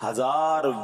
1000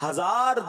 1000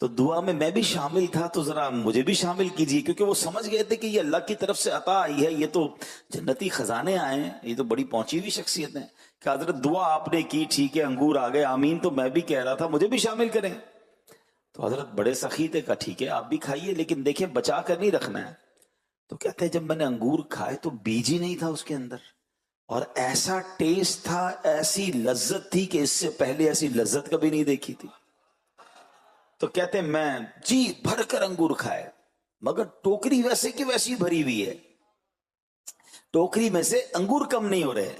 تو دعا میں بھی شامل تھا، تو ذرا مجھے بھی شامل کیجیے، کیونکہ وہ سمجھ گئے تھے کہ یہ اللہ کی طرف سے عطا آئی ہے، یہ تو جنتی خزانے آئے ہیں، یہ تو بڑی پہنچی ہوئی شخصیت ہیں کہ حضرت دعا آپ نے کی، ٹھیک ہے انگور آ گئے، آمین، تو میں بھی کہہ رہا تھا مجھے بھی شامل کریں۔ تو حضرت بڑے سخی تھے، کہا ٹھیک ہے آپ بھی کھائیے، لیکن دیکھیں بچا کر نہیں رکھنا ہے۔ تو کہتے ہیں جب میں نے انگور کھائے تو بیج ہی نہیں تھا اس کے اندر، اور ایسا ٹیسٹ تھا، ایسی لذت تھی کہ اس سے پہلے ایسی لذت کبھی نہیں دیکھی تھی۔ تو کہتے ہیں میں جی بھر کر انگور کھائے، مگر ٹوکری ویسے کی ویسی بھری ہوئی ہے، ٹوکری میں سے انگور کم نہیں ہو رہے۔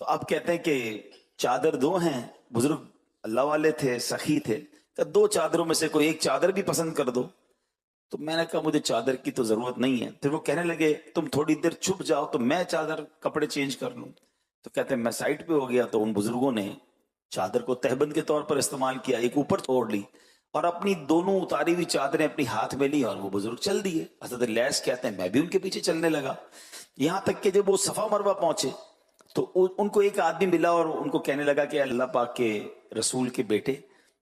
تو آپ کہتے ہیں کہ چادر دو ہیں، بزرگ اللہ والے تھے، سخی تھے، کہ دو چادروں میں سے کوئی ایک چادر بھی پسند کر دو۔ تو میں نے کہا مجھے چادر کی تو ضرورت نہیں ہے۔ پھر وہ کہنے لگے تم تھوڑی دیر چھپ جاؤ تو میں چادر کپڑے چینج کر لوں۔ تو کہتے ہیں میں سائٹ پہ ہو گیا، تو ان بزرگوں نے چادر کو تہبند کے طور پر استعمال کیا، ایک اوپر اوڑھ لی اور اپنی دونوں اتاری ہوئی چادریں اپنی ہاتھ میں لی اور وہ بزرگ چل دیے۔ حضرت لیث کہتے ہیں میں بھی ان کے پیچھے چلنے لگا، یہاں تک کہ جب وہ صفا مروہ پہنچے تو ان کو ایک آدمی ملا اور ان کو کہنے لگا کہ اللہ پاک کے رسول کے بیٹے،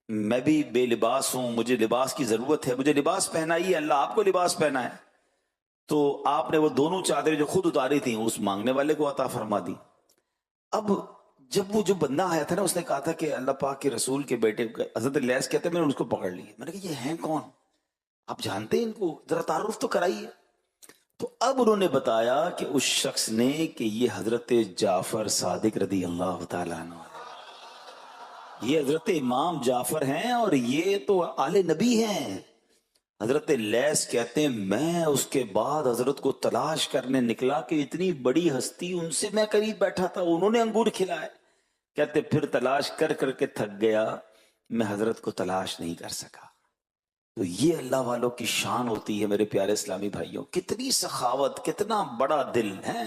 میں بھی بے لباس ہوں، مجھے لباس کی ضرورت ہے، مجھے لباس پہنائیے، اللہ آپ کو لباس پہنا ہے۔ تو آپ نے وہ دونوں چادریں جو خود اتاری تھیں اس مانگنے والے کو عطا فرما دی۔ اب جب وہ جو بندہ آیا تھا نا، اس نے کہا تھا کہ اللہ پاک کے رسول کے بیٹے، حضرت لیث کہتے ہیں میں نے اس کو پکڑ لیا، میں نے کہا یہ ہیں کون، آپ جانتے ہیں ان کو، ذرا تعارف تو کرائیے۔ تو اب انہوں نے بتایا کہ اس شخص نے کہ یہ حضرت جعفر صادق رضی اللہ تعالیٰ عنہ، یہ حضرت امام جعفر ہیں اور یہ تو آل نبی ہیں۔ حضرت لیث کہتے ہیں میں اس کے بعد حضرت کو تلاش کرنے نکلا کہ اتنی بڑی ہستی، ان سے میں قریب بیٹھا تھا، انہوں نے انگور کھلائے۔ کہتے پھر تلاش کر کر کے تھک گیا، میں حضرت کو تلاش نہیں کر سکا۔ تو یہ اللہ والوں کی شان ہوتی ہے میرے پیارے اسلامی بھائیوں، کتنی سخاوت، کتنا بڑا دل ہے۔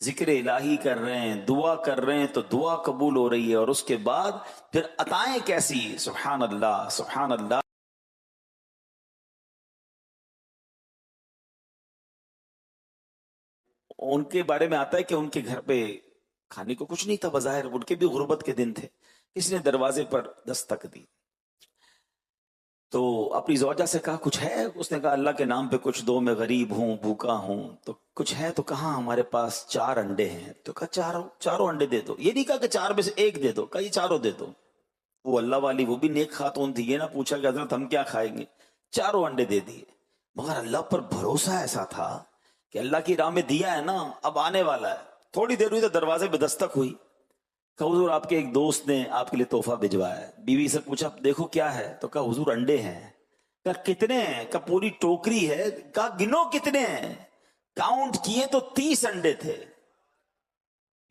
ذکر الہی کر رہے ہیں، دعا کر رہے ہیں تو دعا قبول ہو رہی ہے، اور اس کے بعد پھر عطائیں کیسی، سبحان اللہ سبحان اللہ۔ ان کے بارے میں آتا ہے کہ ان کے گھر پہ کھانے کو کچھ نہیں تھا بظاہر، ان کے بھی غربت کے دن تھے، کسی نے دروازے پر دستک دی تو اپنی زوجہ سے کہا کچھ ہے، اس نے کہا اللہ کے نام پہ کچھ دو، میں غریب ہوں، بھوکا ہوں، تو کچھ ہے؟ تو کہاں ہمارے پاس 4 انڈے ہیں۔ تو کہا چاروں انڈے دے دو، یہ نہیں کہا کہ 4 میں سے ایک دے دو، کہا یہ 4 دے دو۔ وہ اللہ والی وہ بھی نیک خاتون تھی، یہ نہ پوچھا کہ حضرت ہم کیا کھائیں گے، 4 انڈے دے دیے۔ مگر اللہ پر بھروسہ ایسا تھا کہ اللہ کی راہ میں دیا ہے نا، اب آنے والا ہے۔ تھوڑی دیر ہوئی تو دروازے پہ دستک ہوئی، کہا حضور آپ کے ایک دوست نے آپ کے لیے تحفہ بھجوایا ہے۔ بیوی سے پوچھا دیکھو کیا ہے، تو کہا حضور انڈے ہیں۔ کہا کتنے ہیں؟ کہا پوری ٹوکری ہے۔ کہا گنو کتنے ہیں؟ کاؤنٹ کیے تو 30 انڈے تھے۔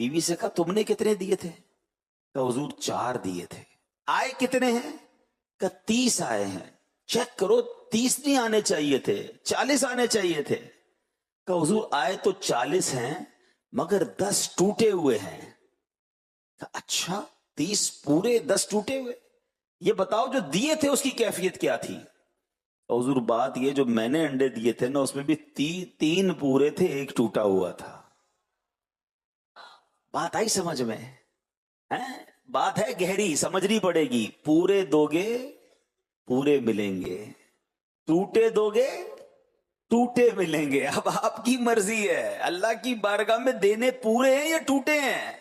بیوی سے کہا تم نے کتنے دیے تھے؟ کہا حضور 4 دیے تھے۔ آئے کتنے ہیں؟ کہا 30 آئے ہیں۔ چیک کرو 30 نہیں آنے چاہیے تھے، 40 آنے چاہیے تھے۔ کہا حضور آئے تو 40 ہیں مگر 10 ٹوٹے ہوئے ہیں۔ کہا اچھا 30 پورے 10 ٹوٹے ہوئے، یہ بتاؤ جو دیے تھے اس کی کیفیت کیا تھی؟ حضور بات یہ جو میں نے انڈے دیے تھے نا اس میں بھی 3 پورے تھے، 1 ٹوٹا ہوا تھا۔ بات آئی سمجھ میں؟ بات ہے گہری، سمجھنی پڑے گی۔ پورے دو گے پورے ملیں گے، ٹوٹے دو گے ٹوٹے ملیں گے۔ اب آپ کی مرضی ہے، اللہ کی بارگاہ میں دینے پورے ہیں یا ٹوٹے ہیں؟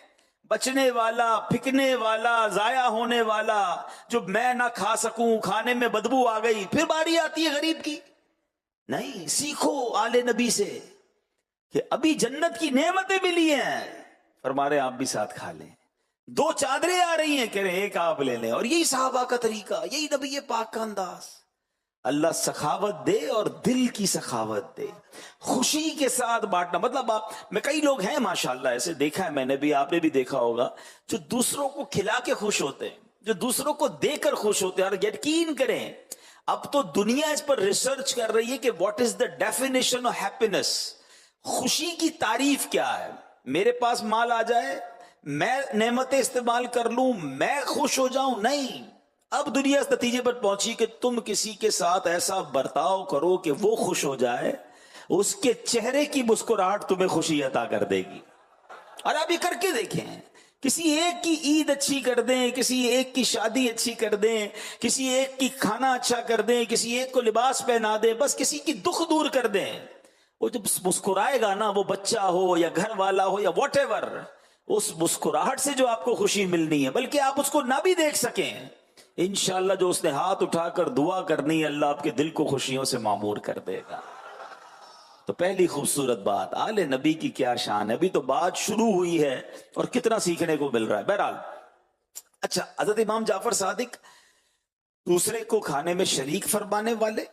بچنے والا، پھکنے والا، ضائع ہونے والا، جو میں نہ کھا سکوں، کھانے میں بدبو آ گئی، پھر باری آتی ہے غریب کی۔ نہیں، سیکھو آل نبی سے کہ ابھی جنت کی نعمتیں ملی ہیں، فرما رہے آپ بھی ساتھ کھا لیں۔ 2 چادریں آ رہی ہیں، کہہ رہے ایک آپ لے لیں، اور یہی صحابہ کا طریقہ، یہی نبی پاک کا انداز۔ اللہ سخاوت دے اور دل کی سخاوت دے، خوشی کے ساتھ بانٹنا۔ مطلب میں کئی لوگ ہیں ماشاءاللہ ایسے دیکھا ہے میں نے بھی، آپ نے بھی دیکھا ہوگا، جو دوسروں کو کھلا کے خوش ہوتے ہیں، جو دوسروں کو دے کر خوش ہوتے ہیں۔ اور یقین کریں اب تو دنیا اس پر ریسرچ کر رہی ہے کہ what is the definition of happiness, خوشی کی تعریف کیا ہے۔ میرے پاس مال آ جائے، میں نعمتیں استعمال کر لوں، میں خوش ہو جاؤں؟ نہیں، اب دنیا اس نتیجے پر پہنچی کہ تم کسی کے ساتھ ایسا برتاؤ کرو کہ وہ خوش ہو جائے، اس کے چہرے کی مسکراہٹ تمہیں خوشی عطا کر دے گی۔ اور آپ یہ کر کے دیکھیں کسی ایک کی عید اچھی کر دیں، کسی ایک کی شادی اچھی کر دیں، کسی ایک کی کھانا اچھا کر دیں، کسی ایک کو لباس پہنا دیں، بس کسی کی دکھ دور کر دیں. وہ جب مسکرائے گا نا، وہ بچہ ہو یا گھر والا ہو یا واٹ ایور، اس مسکراہٹ سے جو آپ کو خوشی ملنی ہے، بلکہ آپ اس کو نہ بھی دیکھ سکیں، انشاءاللہ جو اس نے ہاتھ اٹھا کر دعا کرنی ہے، اللہ آپ کے دل کو خوشیوں سے معمور کر دے گا. تو پہلی خوبصورت بات، آل نبی کی کیا شان ہے. ابھی تو بات شروع ہوئی ہے اور کتنا سیکھنے کو مل رہا ہے. بہرحال اچھا، حضرت امام جعفر صادق دوسرے کو کھانے میں شریک فرمانے والے،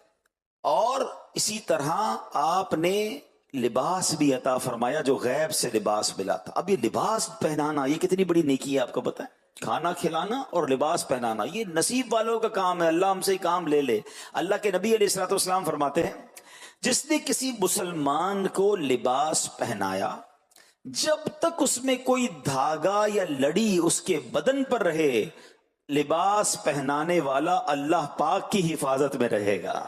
اور اسی طرح آپ نے لباس بھی عطا فرمایا جو غیب سے لباس ملا تھا. اب یہ لباس پہنانا یہ کتنی بڑی نیکی ہے، آپ کو پتہ ہے؟ کھانا کھلانا اور لباس پہنانا یہ نصیب والوں کا کام ہے. اللہ ہم سے کام لے لے. اللہ کے نبی علیہ الصلوۃ والسلام فرماتے ہیں، جس نے کسی مسلمان کو لباس پہنایا، جب تک اس میں کوئی دھاگا یا لڑی اس کے بدن پر رہے، لباس پہنانے والا اللہ پاک کی حفاظت میں رہے گا.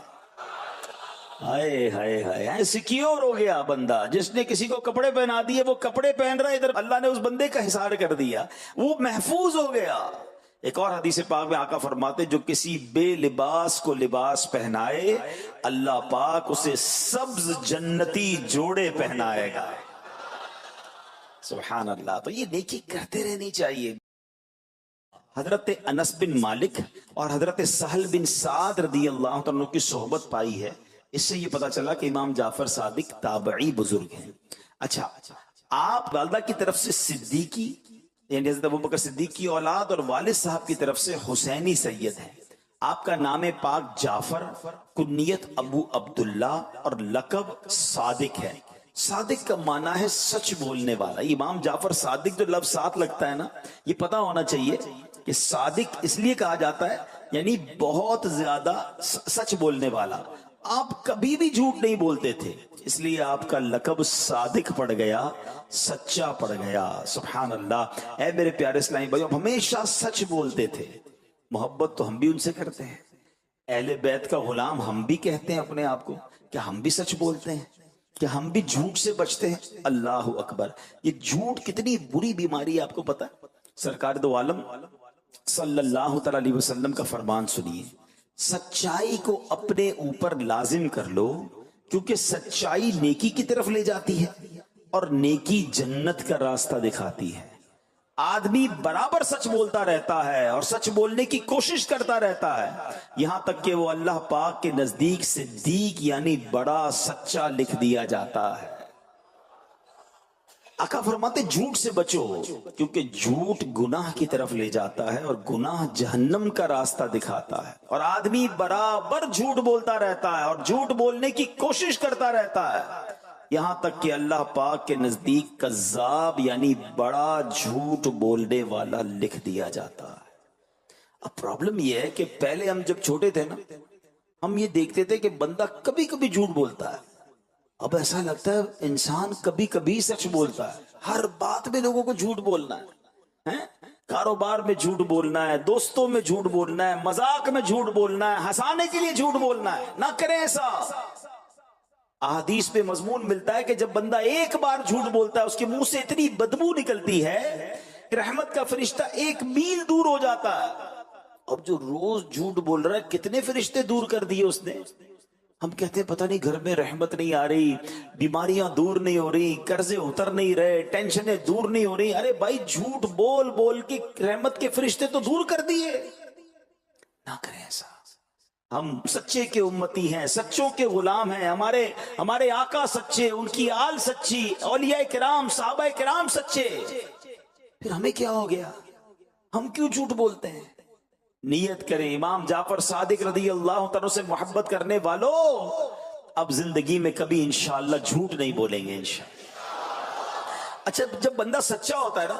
ہائے ہائے ہائے، سیکیور ہو گیا بندہ. جس نے کسی کو کپڑے پہنا دیے، وہ کپڑے پہن رہا ہے، ادھر اللہ نے اس بندے کا حصار کر دیا، وہ محفوظ ہو گیا. ایک اور حدیث پاک میں آقا فرماتے، جو کسی بے لباس کو لباس پہنائے، اللہ پاک اسے سبز جنتی جوڑے پہنائے گا. سبحان اللہ. تو یہ نیکی کرتے رہنی چاہیے. حضرت انس بن مالک اور حضرت سہل بن سعد رضی اللہ عنہ کی صحبت پائی ہے. اس سے یہ پتا چلا کہ امام جعفر صادق تابعی بزرگ ہیں. اچھا، آپ والدہ کی طرف سے صدیقی یعنی حضرت ابوبکر صدیق کی اولاد، اور والد صاحب کی طرف سے حسینی سید ہیں. آپ کا نام پاک جعفر، کنیت ابو عبداللہ، اور لقب صادق ہے. صادق کا معنی ہے سچ بولنے والا. امام جعفر صادق جو لفظ ساتھ لگتا ہے نا، یہ پتا ہونا چاہیے کہ صادق اس لیے کہا جاتا ہے یعنی بہت زیادہ سچ بولنے والا. آپ کبھی بھی جھوٹ نہیں بولتے تھے، اس لیے آپ کا لقب صادق پڑ گیا، سچا پڑ گیا. سبحان اللہ. اے میرے پیارے اسلامی بھائیو، ہمیشہ سچ بولتے تھے. محبت تو ہم بھی ان سے کرتے ہیں. اہل بیت کا غلام ہم بھی کہتے ہیں اپنے آپ کو. کیا ہم بھی سچ بولتے ہیں؟ کیا ہم بھی جھوٹ سے بچتے ہیں؟ اللہ اکبر. یہ جھوٹ کتنی بری بیماری ہے، آپ کو پتا ہے؟ سرکار دو عالم صلی اللہ تعالی علیہ وسلم کا فرمان سنیے، سچائی کو اپنے اوپر لازم کر لو، کیونکہ سچائی نیکی کی طرف لے جاتی ہے اور نیکی جنت کا راستہ دکھاتی ہے. آدمی برابر سچ بولتا رہتا ہے اور سچ بولنے کی کوشش کرتا رہتا ہے، یہاں تک کہ وہ اللہ پاک کے نزدیک صدیق یعنی بڑا سچا لکھ دیا جاتا ہے. آقا فرماتے جھوٹ سے بچو، کیونکہ جھوٹ گناہ کی طرف لے جاتا ہے اور گناہ جہنم کا راستہ دکھاتا ہے. اور آدمی برابر جھوٹ بولتا رہتا ہے اور جھوٹ بولنے کی کوشش کرتا رہتا ہے، یہاں تک کہ اللہ پاک کے نزدیک کذاب یعنی بڑا جھوٹ بولنے والا لکھ دیا جاتا ہے. اب پرابلم یہ ہے کہ پہلے ہم جب چھوٹے تھے نا، ہم یہ دیکھتے تھے کہ بندہ کبھی کبھی جھوٹ بولتا ہے. اب ایسا لگتا ہے انسان کبھی کبھی سچ بولتا ہے. ہر بات میں لوگوں کو جھوٹ بولنا ہے، کاروبار میں جھوٹ بولنا ہے، دوستوں میں جھوٹ بولنا ہے، مذاق میں جھوٹ بولنا ہے، ہنسانے کے لیے جھوٹ بولنا ہے. نہ کریں ایسا. احادیث میں مضمون ملتا ہے کہ جب بندہ ایک بار جھوٹ بولتا ہے، اس کے منہ سے اتنی بدبو نکلتی ہے کہ رحمت کا فرشتہ 1 میل دور ہو جاتا ہے. اب جو روز جھوٹ بول رہا ہے، کتنے فرشتے دور کر دیے اس نے. ہم کہتے ہیں پتہ نہیں گھر میں رحمت نہیں آ رہی، بیماریاں دور نہیں ہو رہی، قرضے اتر نہیں رہے، ٹینشنیں دور نہیں ہو رہی. ارے بھائی، جھوٹ بول بول کے رحمت کے فرشتے تو دور کر دیے. نہ کریں ایسا. ہم سچے کے امتی ہیں، سچوں کے غلام ہیں. ہمارے آقا سچے، ان کی آل سچی، اولیاء کرام صحابہ کرام سچے. پھر ہمیں کیا ہو گیا؟ ہم کیوں جھوٹ بولتے ہیں؟ نیت کریں امام جعفر صادق رضی اللہ عنہ سے محبت کرنے والو، اب زندگی میں کبھی انشاءاللہ جھوٹ نہیں بولیں گے انشاءاللہ. اچھا، جب بندہ سچا ہوتا ہے نا،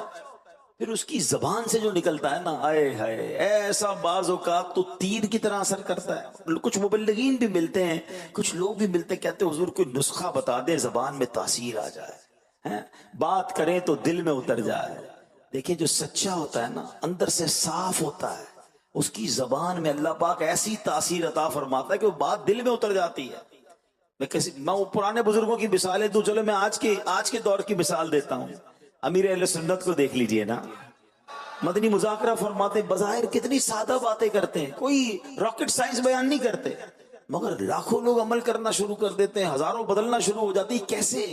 پھر اس کی زبان سے جو نکلتا ہے نا، آئے ہائے، ایسا بعض اوقات تو تیر کی طرح اثر کرتا ہے. کچھ مبلغین بھی ملتے ہیں، کچھ لوگ بھی ملتے ہیں، کہتے ہیں حضور کوئی نسخہ بتا دیں زبان میں تاثیر آ جائے، بات کریں تو دل میں اتر جائے. دیکھیں جو سچا ہوتا ہے نا، اندر سے صاف ہوتا ہے، اس کی زبان میں اللہ پاک ایسی تاثیر عطا فرماتا ہے کہ وہ بات دل میں اتر جاتی ہے. میں پرانے بزرگوں کی مثالیں دوں، چلو میں آج کے دور کی مثال دیتا ہوں. امیر اہل سنت کو دیکھ لیجئے نا، مدنی مذاکرہ فرماتے بظاہر کتنی سادہ باتیں کرتے ہیں، کوئی راکٹ سائنس بیان نہیں کرتے، مگر لاکھوں لوگ عمل کرنا شروع کر دیتے ہیں، ہزاروں بدلنا شروع ہو جاتی. کیسے؟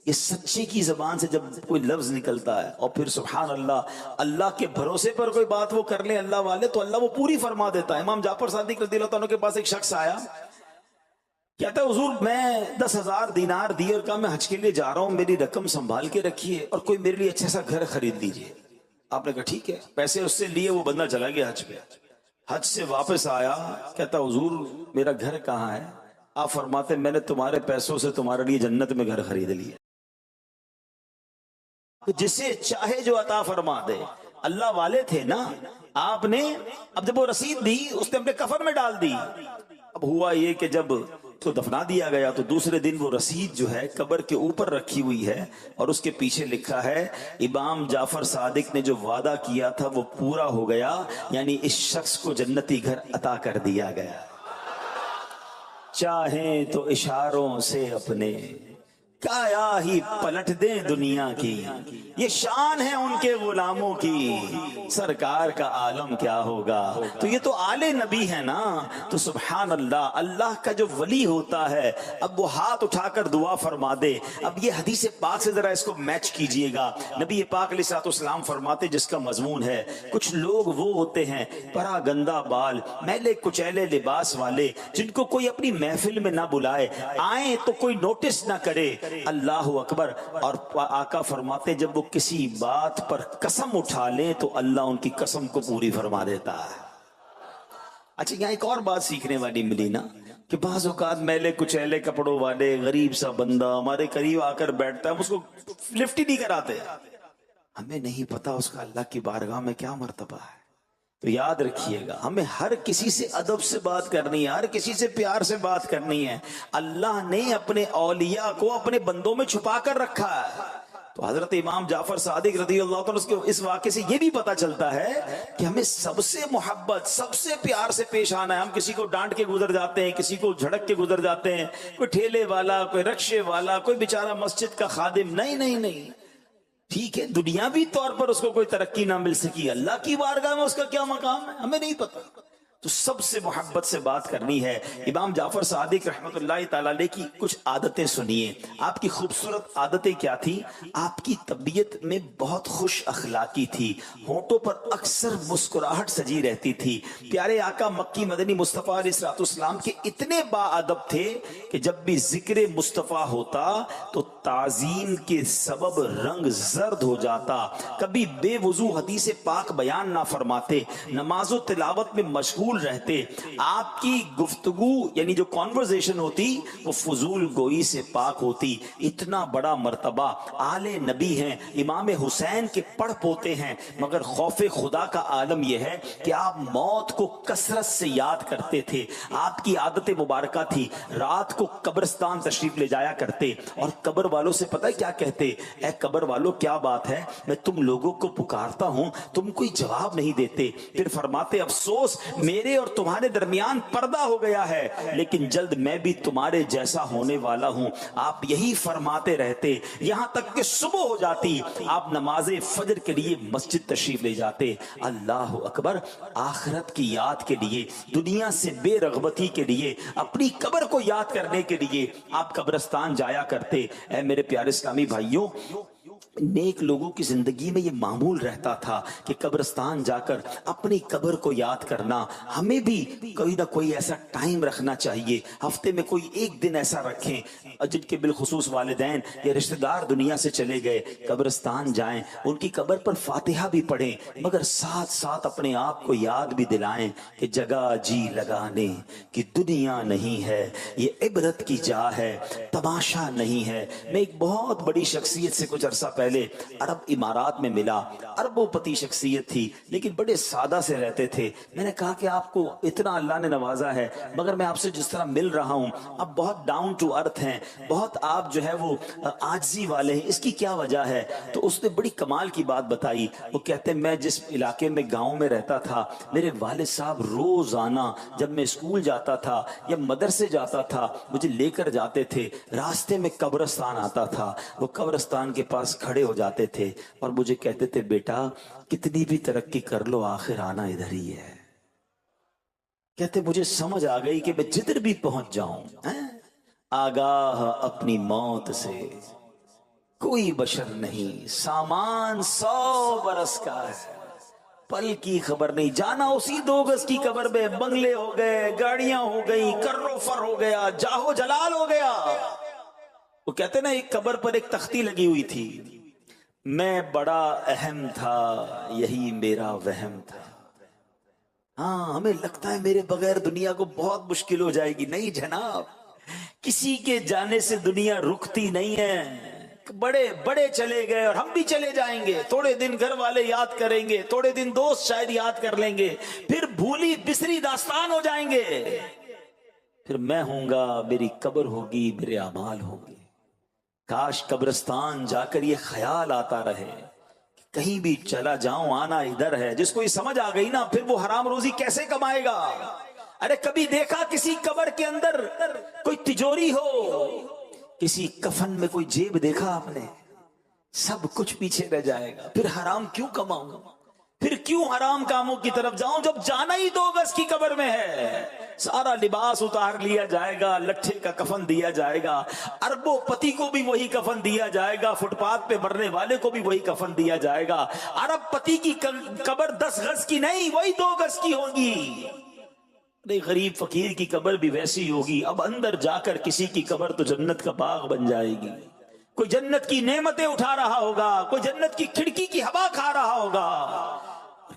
یہ سچے کی زبان سے جب کوئی لفظ نکلتا ہے اور پھر سبحان اللہ اللہ کے بھروسے پر کوئی بات وہ کر لیں اللہ والے تو اللہ وہ پوری فرما دیتا ہے. امام جعفر صادق رضی اللہ عنہ کے پاس ایک شخص آیا، کہتا ہے حضور میں 10,000 دینار دیے اور کہا میں حج کے لیے جا رہا ہوں، میری رقم سنبھال کے رکھیے اور کوئی میرے لیے اچھا سا گھر خرید دیجیے. آپ نے کہا ٹھیک ہے، پیسے اس سے لیے، وہ بندہ چلا گیا حج پہ. حج سے واپس آیا، کہتا حضور میرا گھر کہاں ہے؟ آپ فرماتے میں نے تمہارے پیسوں سے تمہارے لیے جنت میں گھر خرید لیا. جسے چاہے جو عطا فرما دے. اللہ والے تھے نا آپ نے. اب جب وہ رسید دی اس نے اپنے کفن میں ڈال دی. اب ہوا یہ کہ جب تو دفنا دیا گیا تو دوسرے دن وہ رسید جو ہے قبر کے اوپر رکھی ہوئی ہے اور اس کے پیچھے لکھا ہے امام جعفر صادق نے جو وعدہ کیا تھا وہ پورا ہو گیا، یعنی اس شخص کو جنتی گھر عطا کر دیا گیا. چاہیں تو اشاروں سے اپنے کایا ہی پلٹ دیں دنیا کی، یہ شان ہے ان کے غلاموں کی، سرکار کا عالم کیا ہوگا. تو یہ تو آل نبی ہے نا. تو سبحان اللہ، اللہ کا جو ولی ہوتا ہے اب وہ ہاتھ اٹھا کر دعا فرما دے. اب یہ حدیث پاک سے ذرا اس کو میچ کیجئے گا. نبی پاک علیہ الصلوۃ والسلام فرماتے جس کا مضمون ہے کچھ لوگ وہ ہوتے ہیں پرا گندا بال میلے کچیلے لباس والے جن کو کوئی اپنی محفل میں نہ بلائے، آئیں تو کوئی نوٹس نہ کرے. اللہ اکبر. اور آقا فرماتے جب وہ کسی بات پر قسم اٹھا لیں تو اللہ ان کی قسم کو پوری فرما دیتا ہے. اچھا یہاں ایک اور بات سیکھنے والی ملی نا کہ بعض اوقات میلے کچیلے کپڑوں والے غریب سا بندہ ہمارے قریب آ کر بیٹھتا ہے، ہم اس کو لفٹ ہی نہیں کراتے. ہمیں نہیں پتا اس کا اللہ کی بارگاہ میں کیا مرتبہ ہے. تو یاد رکھیے گا ہمیں ہر کسی سے ادب سے بات کرنی ہے، ہر کسی سے پیار سے بات کرنی ہے. اللہ نے اپنے اولیاء کو اپنے بندوں میں چھپا کر رکھا ہے. تو حضرت امام جعفر صادق رضی اللہ عنہ اس واقعے سے یہ بھی پتا چلتا ہے کہ ہمیں سب سے محبت سب سے پیار سے پیش آنا ہے. ہم کسی کو ڈانٹ کے گزر جاتے ہیں، کسی کو جھڑک کے گزر جاتے ہیں، کوئی ٹھیلے والا، کوئی رکشے والا، کوئی بیچارہ مسجد کا خادم. نہیں ٹھیک ہے دنیاوی طور پر اس کو کوئی ترقی نہ مل سکی، اللہ کی بارگاہ میں اس کا کیا مقام ہے ہمیں نہیں پتا. تو سب سے محبت سے بات کرنی ہے. امام جعفر صادق رحمت اللہ تعالی علیہ کی کچھ عادتیں سنیے. آپ کی خوبصورت عادتیں کیا تھی؟ آپ کی طبیعت میں بہت خوش اخلاقی تھی، ہونٹوں پر اکثر مسکراہٹ سجی رہتی تھی. پیارے آقا مکی مدنی مصطفیٰ علیہ الصلوۃ والسلام کے اتنے باادب تھے کہ جب بھی ذکر مصطفیٰ ہوتا تو تعظیم کے سبب رنگ زرد ہو جاتا. کبھی بے وضو حدیث پاک بیان نہ فرماتے، نماز و تلاوت میں مشغول رہتے. آپ کی گفتگو یعنی جو کانورزیشن ہوتی وہ فضول گوئی سے پاک ہوتی. اتنا بڑا مرتبہ. آل نبی ہیں، امام حسین کے پڑھ پوتے ہیں، مگر خوف خدا کا عالم یہ ہے کہ آپ موت کو کثرت سے یاد کرتے تھے. آپ کی عادت مبارکہ تھی رات کو قبرستان تشریف لے جایا کرتے اور قبر والوں سے پتہ کیا کہتے؟ اے قبر والوں کیا بات ہے، میں تم لوگوں کو پکارتا ہوں تم کوئی جواب نہیں دیتے. پھر فرماتے افسوس میرے اور تمہارے درمیان پردہ ہو گیا ہے، لیکن جلد میں بھی تمہارے جیسا ہونے والا ہوں. آپ یہی فرماتے رہتے یہاں تک کہ صبح ہو جاتی. آپ نماز فجر کے لیے مسجد تشریف لے جاتے. اللہ اکبر. آخرت کی یاد کے لیے، دنیا سے بے رغبتی کے لیے، اپنی قبر کو یاد کرنے کے لیے آپ قبرستان جایا کرتے. اے میرے پیارے اسلامی بھائیوں، نیک لوگوں کی زندگی میں یہ معمول رہتا تھا کہ قبرستان جا کر اپنی قبر کو یاد کرنا. ہمیں بھی کوئی نہ کوئی ایسا ٹائم رکھنا چاہیے، ہفتے میں کوئی ایک دن ایسا رکھیں جن کے بالخصوص والدین یا رشتہ دار دنیا سے چلے گئے، قبرستان جائیں، ان کی قبر پر فاتحہ بھی پڑھیں، مگر ساتھ ساتھ اپنے آپ کو یاد بھی دلائیں کہ جگہ جی لگانے کی دنیا نہیں ہے، یہ عبرت کی جا ہے، تماشا نہیں ہے. میں ایک بہت بڑی شخصیت سے کچھ عرصہ پہلے عرب امارات میں ملا. اربوں پتی شخصیت تھی لیکن بڑے سادہ سے رہتے تھے. میں نے کہا کہ آپ کو اتنا اللہ نے نوازا ہے، مگر میں آپ سے جس طرح مل رہا ہوں آپ بہت ڈاؤن ٹو ارتھ ہیں، بہت آپ جو ہے وہ عاجزی والے ہیں، اس کی کیا وجہ ہے؟ تو اس نے بڑی کمال کی بات بتائی. وہ کہتے ہیں میں جس علاقے میں گاؤں میں رہتا تھا، میرے والد صاحب روزانہ جب میں اسکول جاتا تھا یا مدرسے جاتا تھا مجھے لے کر جاتے تھے. راستے میں قبرستان آتا تھا، وہ قبرستان کے پاس کھڑے کھڑے ہو جاتے تھے اور مجھے کہتے تھے بیٹا کتنی بھی ترقی کر لو آخر آنا ادھر ہی ہے. کہتے مجھے سمجھ آ گئی کہ میں جدھر بھی پہنچ جاؤں آگاہ اپنی موت سے کوئی بشر نہیں. سامان 100 برس کا ہے، پل کی خبر نہیں. جانا اسی 2 گز کی قبر میں، بنگلے ہو گئے، گاڑیاں ہو گئی، کرو فر ہو گیا، جاہو جلال ہو گیا. وہ کہتے نا ایک قبر پر ایک تختی لگی ہوئی تھی، میں بڑا اہم تھا یہی میرا وہم تھا. ہاں ہمیں لگتا ہے میرے بغیر دنیا کو بہت مشکل ہو جائے گی. نہیں جناب، کسی کے جانے سے دنیا رکتی نہیں ہے. بڑے بڑے چلے گئے اور ہم بھی چلے جائیں گے. تھوڑے دن گھر والے یاد کریں گے، تھوڑے دن دوست شاید یاد کر لیں گے، پھر بھولی بسری داستان ہو جائیں گے. پھر میں ہوں گا، میری قبر ہوگی، میرے اعمال ہوں گے. کاش قبرستان جا کر یہ خیال آتا رہے کہیں بھی چلا جاؤں آنا ادھر ہے. جس کو یہ سمجھ آ گئی نا پھر وہ حرام روزی کیسے کمائے گا. ارے کبھی دیکھا کسی قبر کے اندر کوئی تجوری ہو، کسی کفن میں کوئی جیب دیکھا آپ نے؟ سب کچھ پیچھے رہ جائے گا. پھر حرام کیوں کماؤں، پھر کیوں حرام کاموں کی طرف جاؤں جب جانا ہی 2 گز کی قبر میں ہے. سارا لباس اتار لیا جائے گا، لٹھے کا کفن دیا جائے گا، اربوں پتی کو بھی وہی کفن دیا جائے گا، فٹ پاتھ پہ مرنے والے کو بھی وہی کفن دیا جائے گا. ارب پتی کی قبر 10 گز کی نہیں، وہی 2 گز کی ہوگی. غریب فقیر کی قبر بھی ویسی ہوگی. اب اندر جا کر کسی کی قبر تو جنت کا باغ بن جائے گی. کوئی جنت کی نعمتیں اٹھا رہا ہوگا، کوئی جنت کی کھڑکی کی ہوا کھا رہا ہوگا.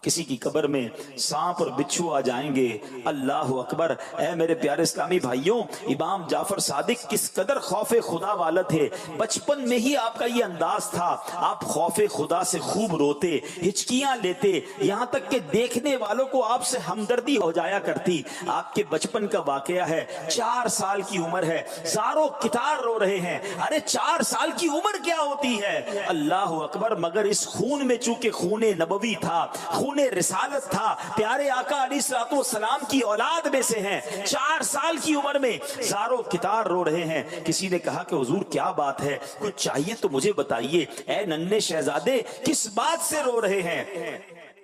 کسی کی قبر میں سانپ اور بچھو آ جائیں گے. اللہ اکبر. اے میرے پیارے اسلامی بھائیوں، امام جعفر صادق کس قدر خوف خدا والا تھے. بچپن میں ہی آپ کا یہ انداز تھا، آپ خوف خدا سے خوب روتے، ہچکیاں لیتے، یہاں تک کہ دیکھنے والوں کو آپ سے ہمدردی ہو جایا کرتی. آپ کے بچپن کا واقعہ ہے، 4 سال کی عمر ہے، زاروں کتار رو رہے ہیں. ارے 4 سال کی عمر کیا ہوتی ہے، اللہ اکبر. مگر اس خون میں چونکہ خون نبوی تھا، خون رسالت تھا، پیارے آقا علیہ الصلوۃ والسلام کی اولاد میں سے ہیں، 4 سال کی عمر میں زاروں کتار رو رہے ہیں. کسی نے کہا کہ حضور کیا بات ہے، کچھ چاہیے تو مجھے بتائیے. اے ننھے شہزادے کس بات سے رو رہے ہیں؟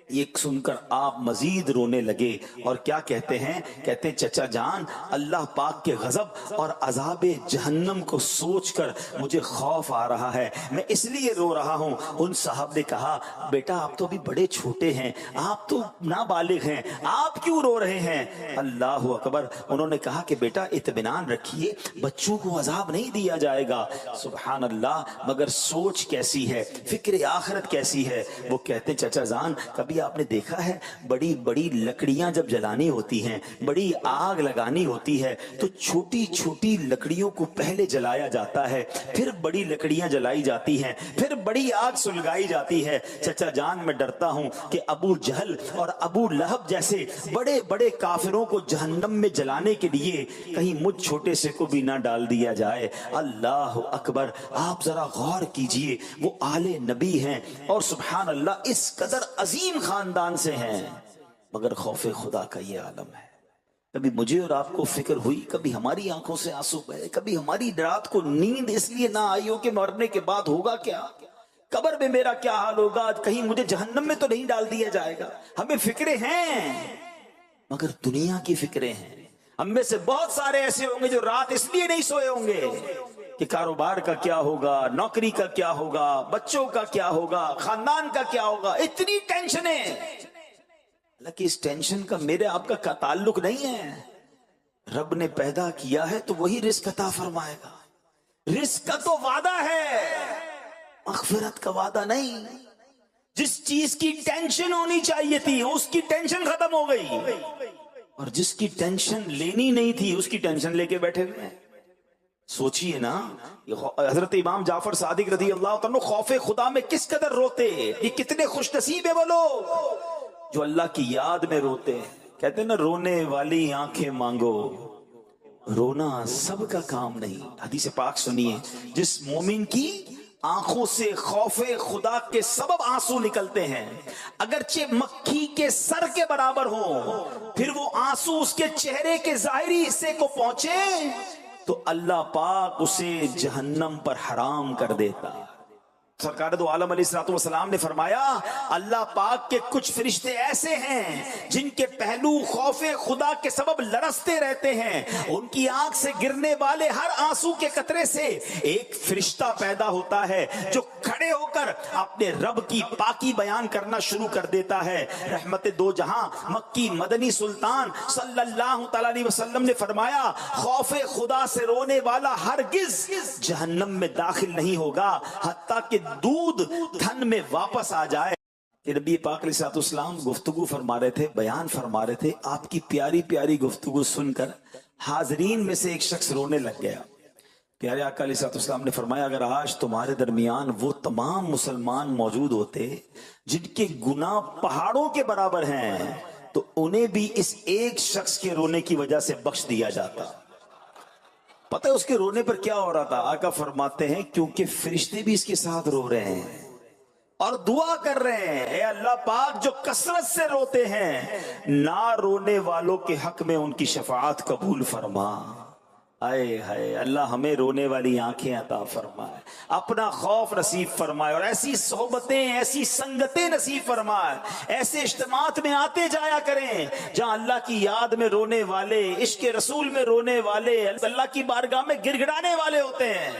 یہ سن کر آپ مزید رونے لگے اور کیا کہتے ہیں، کہتے چچا جان اللہ پاک کے غضب اور عذاب جہنم کو سوچ کر مجھے خوف آ رہا ہے، میں اس لیے رو رہا ہوں. ان صاحب نے کہا بیٹا آپ تو ابھی بڑے چھوٹے ہیں، آپ تو نابالغ ہیں، آپ کیوں رو رہے ہیں؟ اللہ اکبر. انہوں نے کہا کہ بیٹا اطمینان رکھیے، بچوں کو عذاب نہیں دیا جائے گا. سبحان اللہ. مگر سوچ کیسی ہے، فکر آخرت کیسی ہے. وہ کہتے چچا جان کبھی آپ نے دیکھا ہے بڑی بڑی لکڑیاں جب جلانی ہوتی ہیں، بڑی آگ لگانی ہوتی ہے تو چھوٹی چھوٹی لکڑیوں کو پہلے جلایا جاتا ہے، پھر بڑی لکڑیاں جلائی جاتی ہیں، پھر بڑی آگ سلگائی جاتی ہے. چچا جان میں ڈرتا ہوں کہ ابو جہل اور ابو لہب جیسے بڑے بڑے کافروں کو جہنم میں جلانے کے لیے کہیں مجھ چھوٹے سے کو بھی نہ ڈال دیا جائے. اللہ اکبر. آپ ذرا غور کیجئے، وہ آل نبی ہیں اور سبحان اللہ اس قدر عظیم خاندان سے ہیں، مگر خوف خدا کا یہ عالم ہے. کبھی مجھے اور آپ کو فکر ہوئی، کبھی ہماری آنکھوں سے آنسو بہے، کبھی ہماری رات کو نیند اس لیے نہ آئی ہو کہ مرنے کے بعد ہوگا کیا، قبر میں میرا کیا حال ہوگا، کہیں مجھے جہنم میں تو نہیں ڈال دیا جائے گا. ہمیں فکریں ہیں مگر دنیا کی فکریں ہیں. ہم میں سے بہت سارے ایسے ہوں گے جو رات اس لیے نہیں سوئے ہوں گے کہ کاروبار کا کیا ہوگا، نوکری کا کیا ہوگا، بچوں کا کیا ہوگا، خاندان کا کیا ہوگا. اتنی ٹینشنیں. حالانکہ اس ٹینشن کا میرے آپ کا تعلق نہیں ہے. رب نے پیدا کیا ہے تو وہی رزق عطا فرمائے گا. رزق کا تو وعدہ ہے، مغفرت کا وعدہ نہیں. جس چیز کی ٹینشن ہونی چاہیے تھی اس کی ٹینشن ختم ہو گئی، اور جس کی ٹینشن لینی نہیں تھی اس کی ٹینشن لے کے بیٹھے ہوئے ہیں. سوچئے نا، حضرت امام جعفر صادق رضی اللہ تعالیٰ خوف خدا میں کس قدر روتے. یہ کتنے خوش نصیب ہیں وہ لوگ جو اللہ کی یاد میں روتے. کہتے ہیں نا رونے والی آنکھیں مانگو، رونا سب کا کام نہیں. حدیث پاک سنیے، جس مومن کی آنکھوں سے خوف خدا کے سبب آنسو نکلتے ہیں، اگرچہ مکھی کے سر کے برابر ہو، پھر وہ آنسو اس کے چہرے کے ظاہری حصے کو پہنچے تو اللہ پاک اسے جہنم پر حرام کر دیتا. سرکار دو عالم علیہ الصلوۃ والسلام نے فرمایا اللہ پاک کے کچھ فرشتے ایسے ہیں جن کے پہلو خوف خدا کے سبب لرزتے رہتے ہیں، ان کی آنکھ سے گرنے والے ہر آنسو کے قطرے سے ایک فرشتہ پیدا ہوتا ہے جو کھڑے ہو کر اپنے رب کی پاکی بیان کرنا شروع کر دیتا ہے۔ رحمت دو جہاں مکی مدنی سلطان صلی اللہ تعالی علیہ وسلم نے فرمایا خوف خدا سے رونے والا ہرگز جہنم میں داخل نہیں ہوگا حتیٰ کہ دودھ تھن میں واپس آ جائے۔ کہ نبی پاک علیہ الصلوۃ والسلام گفتگو فرما رہے تھے، بیان فرما رہے تھے، آپ کی پیاری پیاری گفتگو سن کر حاضرین میں سے ایک شخص رونے لگ گیا۔ پیارے آقا علیہ الصلوۃ والسلام نے فرمایا اگر آج تمہارے درمیان وہ تمام مسلمان موجود ہوتے جن کے گناہ پہاڑوں کے برابر ہیں تو انہیں بھی اس ایک شخص کے رونے کی وجہ سے بخش دیا جاتا۔ پتہ ہے اس کے رونے پر کیا ہو رہا تھا؟ آقا فرماتے ہیں کیونکہ فرشتے بھی اس کے ساتھ رو رہے ہیں اور دعا کر رہے ہیں اے اللہ پاک جو کثرت سے روتے ہیں نہ رونے والوں کے حق میں ان کی شفاعت قبول فرما۔ آئے ہائے اللہ ہمیں رونے والی آنکھیں عطا فرمائے، اپنا خوف نصیب فرمائے اور ایسی صحبتیں ایسی سنگتیں نصیب فرمائے، ایسے اجتماعات میں آتے جایا کریں جہاں اللہ کی یاد میں رونے والے، عشق رسول میں رونے والے، اللہ کی بارگاہ میں گڑ گڑانے والے ہوتے ہیں۔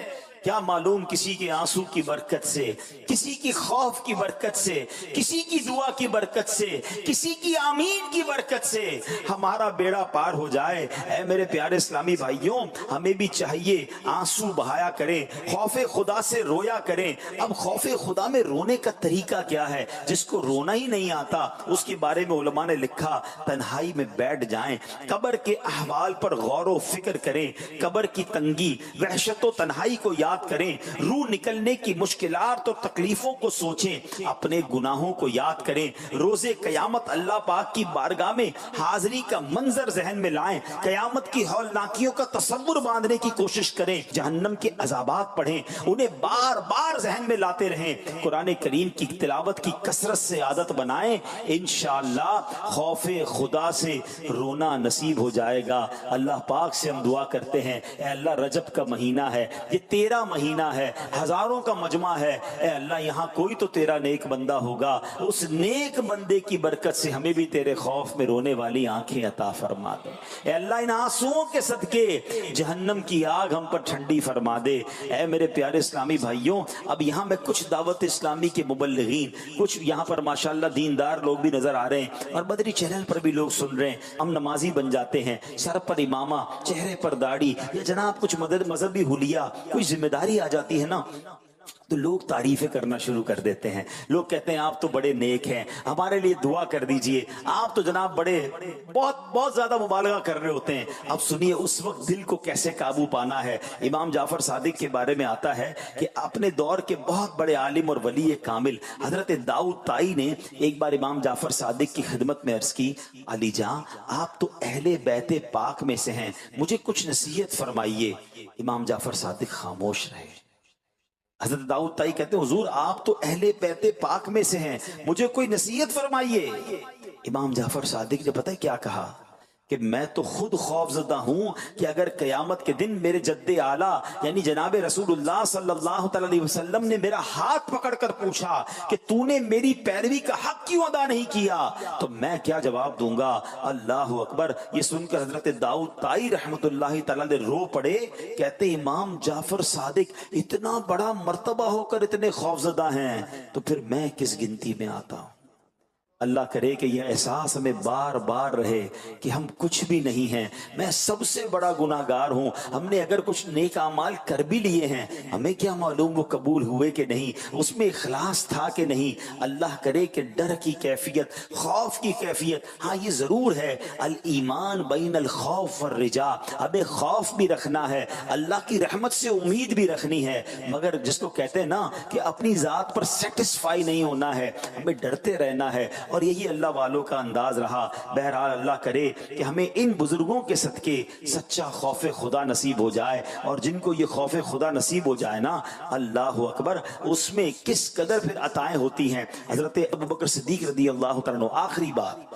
کیا معلوم کسی کے آنسو کی برکت سے، کسی کی خوف کی برکت سے، کسی کی دعا کی برکت سے، کسی کی آمین کی برکت سے ہمارا بیڑا پار ہو جائے۔ اے میرے پیارے اسلامی بھائیوں ہمیں بھی چاہیے آنسو بہایا کریں، خوف خدا سے رویا کریں۔ اب خوف خدا میں رونے کا طریقہ کیا ہے؟ جس کو رونا ہی نہیں آتا اس کے بارے میں علماء نے لکھا تنہائی میں بیٹھ جائیں، قبر کے احوال پر غور و فکر کریں، قبر کی تنگی وحشت و تنہائی کو یاد کریں، روح نکلنے کی مشکلات اور تکلیفوں کو سوچیں، اپنے گناہوں کو یاد کریں، روز قیامت اللہ پاک کی بارگاہ میں حاضری کا منظر ذہن میں لائیں، قیامت کی ہولناکیوں کا تصور باندھنے کی کوشش کریں، جہنم کے عذابات پڑھیں، انہیں بار بار ذہن میں لاتے رہیں، قرآن کریم کی تلاوت کی کثرت سے عادت بنائیں، انشاءاللہ خوف خدا سے رونا نصیب ہو جائے گا۔ اللہ پاک سے ہم دعا کرتے ہیں اے اللہ رجب کا مہینہ ہے، یہ تیرا مہینہ ہے، ہزاروں کا مجمع ہے، اے اللہ یہاں کوئی تو تیرا نیک بندہ ہوگا، اس نیک بندے کی برکت سے ہمیں بھی تیرے خوف میں رونے والی آنکھیں عطا فرما دے۔ اے اللہ ان آنسوؤں کے صدقے جہنم کی آگ ہم پر ٹھنڈی فرما دے۔ اے میرے پیارے اسلامی بھائیوں اب یہاں میں کچھ دعوت اسلامی کے مبلغین، کچھ یہاں پر ماشاءاللہ دیندار لوگ بھی نظر آ رہے ہیں اور بدری چینل پر بھی لوگ سن رہے ہیں، ہم نمازی بن جاتے ہیں، سر پر امامہ، چہرے پر داڑھی یا جناب کچھ مذہبی حلیہ، کوئی ذمہ داری آ جاتی ہے نا تو لوگ تعریفیں کرنا شروع کر دیتے ہیں، لوگ کہتے ہیں آپ تو بڑے نیک ہیں، ہمارے لیے دعا کر دیجئے، آپ تو جناب بڑے بہت زیادہ مبالغہ کر رہے ہوتے ہیں۔ اب سنیے اس وقت دل کو کیسے قابو پانا ہے۔ امام جعفر صادق کے بارے میں آتا ہے کہ اپنے دور کے بہت بڑے عالم اور ولی کامل حضرت داؤد طائی نے ایک بار امام جعفر صادق کی خدمت میں عرض کی علی جاں آپ تو اہل بیت پاک میں سے ہیں، مجھے کچھ نصیحت فرمائیے۔ امام جعفر صادق خاموش رہے۔ حضرت داؤد طائی کہتے ہیں حضور آپ تو اہل بیت پاک میں سے ہیں، مجھے کوئی نصیحت فرمائیے۔ امام جعفر صادق نے پتہ ہے کیا کہا کہ میں تو خود خوف زدہ ہوں کہ اگر قیامت کے دن میرے جد اعلیٰ یعنی جناب رسول اللہ صلی اللہ تعالی علیہ وسلم نے میرا ہاتھ پکڑ کر پوچھا کہ تو نے میری پیروی کا حق کیوں ادا نہیں کیا تو میں کیا جواب دوں گا۔ اللہ اکبر۔ یہ سن کر حضرت داؤد طائی رحمت اللہ تعالی نے رو پڑے، کہتے امام جعفر صادق اتنا بڑا مرتبہ ہو کر اتنے خوف زدہ ہیں تو پھر میں کس گنتی میں آتا ہوں۔ اللہ کرے کہ یہ احساس ہمیں بار بار رہے کہ ہم کچھ بھی نہیں ہیں، میں سب سے بڑا گناہگار ہوں، ہم نے اگر کچھ نیک اعمال کر بھی لیے ہیں ہمیں کیا معلوم وہ قبول ہوئے کہ نہیں، اس میں اخلاص تھا کہ نہیں۔ اللہ کرے کہ ڈر کی کیفیت، خوف کی کیفیت، ہاں یہ ضرور ہے الایمان بین الخوف والرجاء، ہمیں خوف بھی رکھنا ہے، اللہ کی رحمت سے امید بھی رکھنی ہے، مگر جس کو کہتے ہیں نا کہ اپنی ذات پر سیٹسفائی نہیں ہونا ہے، ہمیں ڈرتے رہنا ہے، اور یہی اللہ والوں کا انداز رہا۔ بہرحال اللہ کرے کہ ہمیں ان بزرگوں کے صدقے سچا خوف خدا نصیب ہو جائے، اور جن کو یہ خوف خدا نصیب ہو جائے نا اللہ اکبر اس میں کس قدر پھر عطائیں ہوتی ہیں۔ حضرت ابوبکر صدیق رضی اللہ تعالیٰ عنہ آخری بات